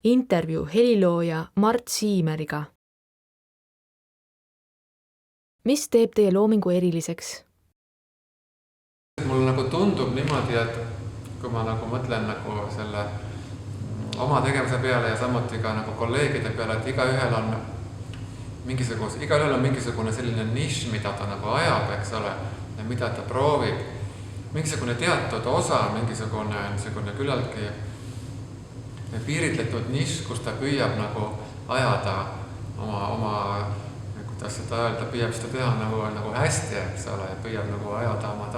Intervjuu helilooja Mart Siimeriga. Mis teeb teie loomingu eriliseks? Mul nagu tundub niimoodi, et kui ma nagu mõtlen nagu selle oma tegevuse peale ja samuti ka nagu kolleegide peale, et igaühel on mingisugune selline nišš, mida ta nagu ajab, eks ole, ja mida ta proovib. Mingisugune teatud osa, mingisugune küllaltki piiritletud nišš, kus ta püüab nagu ajada oma kuidas seda öelda, püüab seda teha nagu hästi, eks ole, ja püüab nagu ajada oma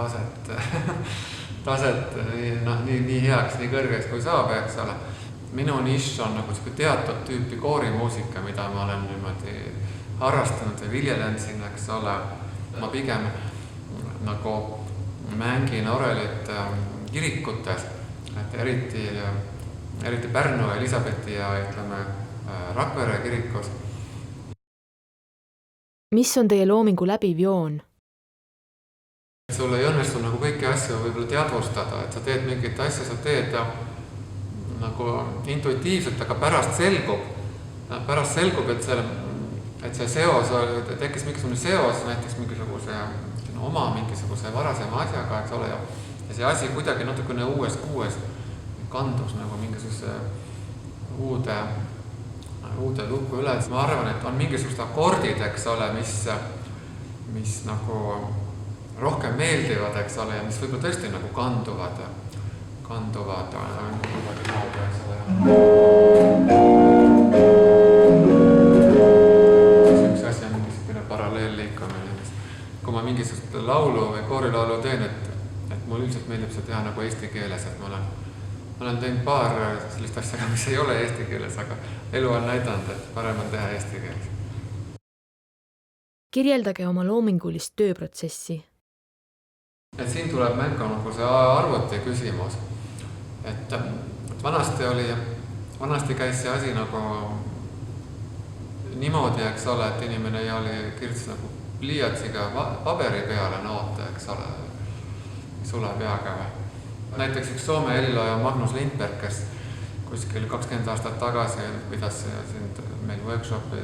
taset nii heaks, nii kõrgeks kui saab, eks ole. Minu nišš on nagu teatud tüüpi koorimuusika, mida ma olen niimoodi harrastanud ja viljelen siin, eks ole. Ma pigem nagu mängin orelit kirikutes, et eriti Pärnu, Elisabethi ja ütleme Rakvere kirikus. Mis on teie loomingu läbiv joon? Sul ei õnnestu nagu kõiki asju võib-olla teadvustada, et sa teed mingit asja, sa teed nagu intuitiivselt, aga pärast selgub, et see seos, tekkis mingisugune seos näiteks mingisuguse varasema asjaga, eks ole, ja see asi kuidagi natukene uues kandus nagu mingisuguse uude lukku üle. Ma arvan, et on mingisugused akordid, eks ole, mis nagu rohkem meeldivad, eks ole, ja mis võib-olla tõesti nagu kanduvad kuidagi moodi, eks ole. Üks asi on mingisugune paralleelliikumine. Kui ma mingisugust laulu või koorilaulu teen, et mul üldiselt meeldib see teha nagu eesti keeles, et ma olen teinud paar sellist asja, mis ei ole eesti keeles, aga elu on näidanud, et parem on teha eesti keeles. Kirjeldage oma loomingulist tööprotsessi. Et siin tuleb mängu nagu see arvuti küsimus. Et vanasti käis see asi nagu niimoodi, eks ole, et inimene kirjutas nagu pliiatsiga paberi peale noote, eks ole, sule peaga või. Näiteks üks Soome helilooja Magnus Lindberg, kes kuskil 20 aastat tagasi pidas meil workshopi,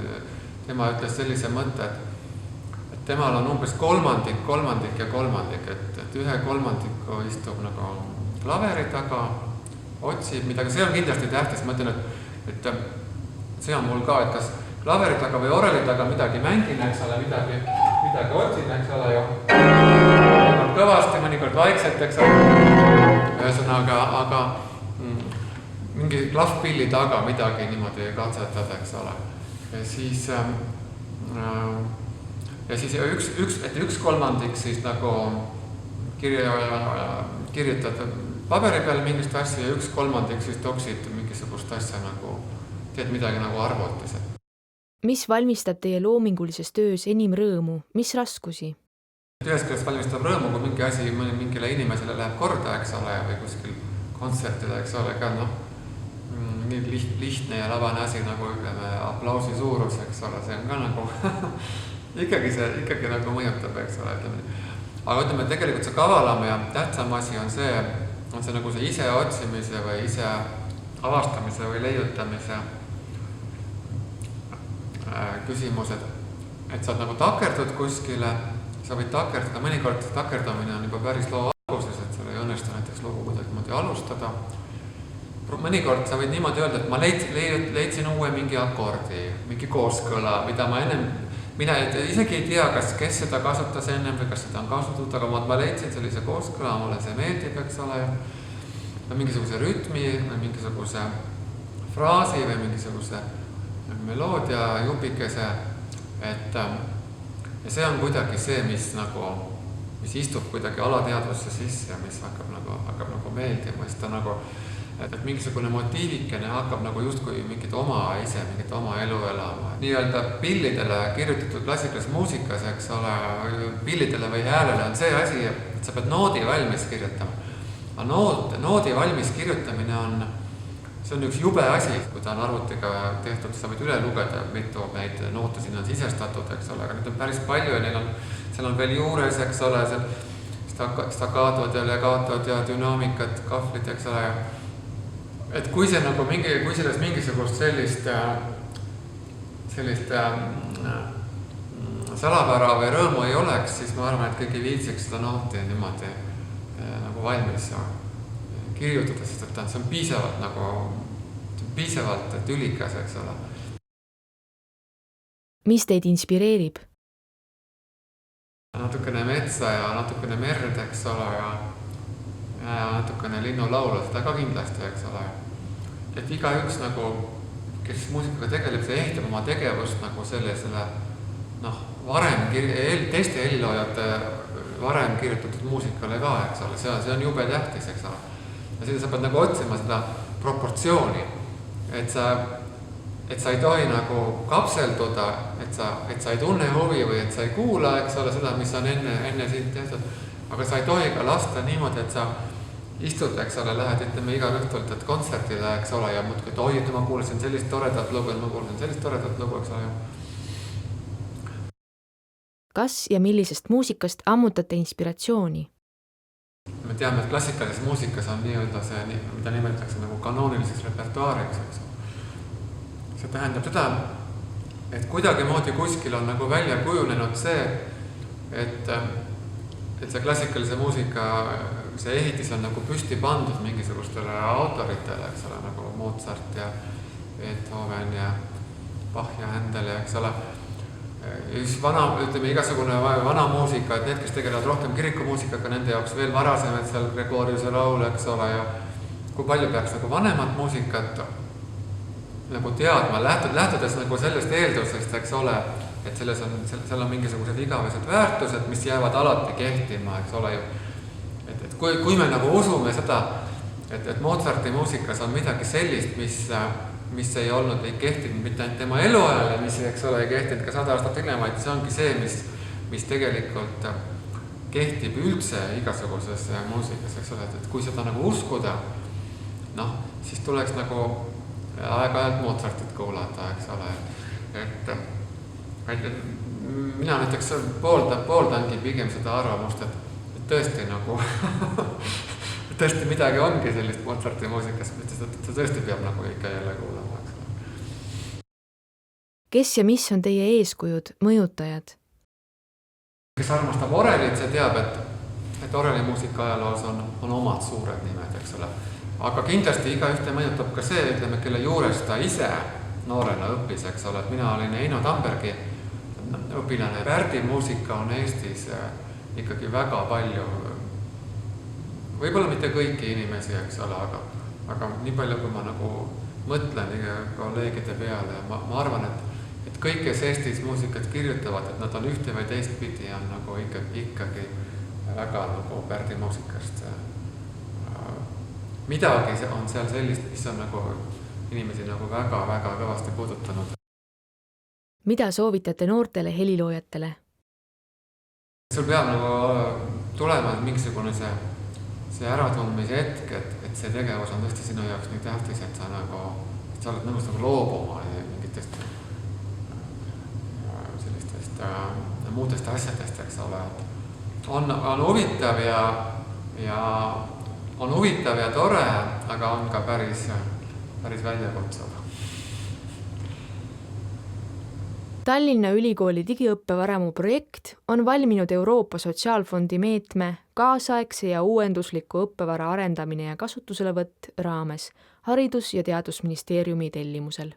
tema ütles sellise mõtte, et temal on umbes kolmandik, et ühe kolmandiku istub nagu klaveri taga, otsib midagi, see on kindlasti tähtis, ma ütlen, et see on mul ka, et kas klaveri taga või oreli taga midagi mängin, eks ole, midagi otsin, eks ole, ju. Mõnikord kõvasti, mõnikord vaikselt, eks ole. Ühesõnaga, aga mingi klahvpilli taga midagi niimoodi katsetad, eks ole. Ja siis üks kolmandik siis nagu kirjutad paberi peale mingist asja ja üks kolmandik siis toksid mingisugust asja nagu, teed midagi nagu arvutis. Mis valmistab teie loomingulises töös enim rõõmu? Mis raskusi? Ühest küljest valmistab rõõmu, kui mingi asi mingile inimesele läheb korda, eks ole, või kuskil kontsertida, eks ole, ka nii lihtne ja lavane asi nagu ütleme aplausi suurus, eks ole, see on ka nagu ikkagi nagu mõjutab, eks ole, ütleme. Aga ütleme, tegelikult see kavalam ja tähtsam asi on see nagu see ise otsimise või ise avastamise või leiutamise küsimus, et sa nagu takerdud kuskile, sa võid takerduda, mõnikord takerdamine on juba päris loo alguses, et sul ei õnnestu näiteks lugu kuidagi alustada. Mõnikord sa võid niimoodi öelda, et ma leidsin uue mingi akordi, mingi kooskõla, mida mina isegi ei tea, kes seda kasutas ennem või kas seda on kasutatud, aga ma leidsin sellise kooskõla, mulle see meeldib, eks ole, mingisuguse rütmi või mingisuguse fraasi või mingisuguse meloodia jupikese, ja see on kuidagi see, mis istub kuidagi alateadvusse sisse ja mis hakkab nagu meeldima, sest ta nagu, et mingisugune motiivikene hakkab nagu justkui mingit oma elu elama. Nii-öelda pillidele kirjutatud klassikalises muusikas, eks ole, pillidele või häälele on see asi, et sa pead noodi valmis kirjutama. Aga noodi valmis kirjutamine see on üks jube asi, kui ta on arvutiga tehtud, sa võid üle lugeda, mitu neid noote sinna on sisestatud, eks ole, aga neid on päris palju ja seal on veel juures, eks ole, stakaatod ja legaatod ja dünaamikat, kahvlid, eks ole. et kui see nagu kui selles mingisugust sellist salapära või rõõmu ei oleks, siis ma arvan, et kõik ei viitsiks seda nautida niimoodi nagu valmis kirjutada, sest et see on piisavalt tülikas, eks ole. Mis teid inspireerib? Natukene metsa ja natukene merd, eks ole, ja natukene linnulaulu, seda ka kindlasti, eks ole. Et igaüks nagu, kes muusikaga tegeleb, see ehitab oma tegevust nagu sellisele teiste heliloojate varem kirjutatud muusikale ka, eks ole, see on jube tähtis, eks ole. Ja seda sa pead nagu otsima seda proportsiooni, et sa ei tohi nagu kapselduda, et sa ei tunne huvi või et sa ei kuula, eks ole, seda, mis on enne sind tehtud, aga sa ei tohi ka lasta niimoodi, et sa istud, eks ole, lähed, ütleme igal õhtult, et kontserdile, eks ole, ja muudki, et oi, et ma kuulasin sellist toredat lugu, eks ole. Kas ja millisest muusikast ammutate inspiratsiooni? Me teame, et klassikalises muusikas on nii-öelda see, mida nimetatakse nagu kanooniliseks repertuaariks, eks ole. See tähendab seda, et kuidagimoodi kuskil on nagu välja kujunenud see, et see klassikalise muusika, see ehitis on nagu püsti pandud mingisugustele autoritele, eks ole, nagu Mozart ja Beethoven ja Bach ja Händel ja eks ole. Üks igasugune vana muusika, et need, kes tegelevad rohkem kirikumuusikaga, nende jaoks veel varasemad seal Gregoriuse laul, eks ole, ja kui palju peaks nagu vanemat muusikat nagu teadma, lähtudes nagu sellest eeldusest, eks ole, et seal on mingisugused igavesed väärtused, mis jäävad alati kehtima, eks ole. Et kui me nagu usume seda, et Mozarti muusikas on midagi sellist, mis ei kehtinud mitte ainult tema eluajal ja mis, eks ole, ei kehtinud ka 100 aastat hiljem, vaid see ongi see, mis tegelikult kehtib üldse igasuguses muusikas, eks ole, et kui seda nagu uskuda, siis tuleks nagu aeg-ajalt Mozartit kuulata, eks ole, et mina näiteks pooldangi pigem seda arvamust, et tõesti nagu tõesti midagi ongi sellist Mozarti muusikas, ta tõesti peab nagu ikka jälle kuulama, eks ole. Kes ja mis on teie eeskujud, mõjutajad? Kes armastab orelit, see teab, et oreli muusika ajaloos on omad suured nimed, eks ole. Aga kindlasti igaühte mõjutab ka see, ütleme, kelle juures ta ise noorena õppis, eks ole, et mina olin Eino Tambergi õpilane. Pärdi muusika on Eestis ikkagi väga palju, võib-olla mitte kõiki inimesi, eks ole, aga nii palju, kui ma nagu mõtlen kolleegide peale, ma arvan, et kõik, kes Eestis muusikat kirjutavad, et nad on ühte või teist pidi, on nagu ikkagi väga nagu Pärdi muusikast. Midagi on seal sellist, mis on nagu inimesi nagu väga-väga kõvasti puudutanud. Mida soovitate noortele heliloojatele? Sul peab nagu tulema mingisugune see äratundmise hetk, et see tegevus on tõesti sinu jaoks nii tähtis, et sa oled nõus nagu loobuma mingitest sellistest muudest asjadest, eks ole. On huvitav ja tore, aga on ka päris väljakutsuv. Tallinna Ülikooli digiõppevaramu projekt on valminud Euroopa Sotsiaalfondi meetme kaasaegse ja uuendusliku õppevara arendamine ja kasutuselevõtt raames Haridus- ja Teadusministeeriumi tellimusel.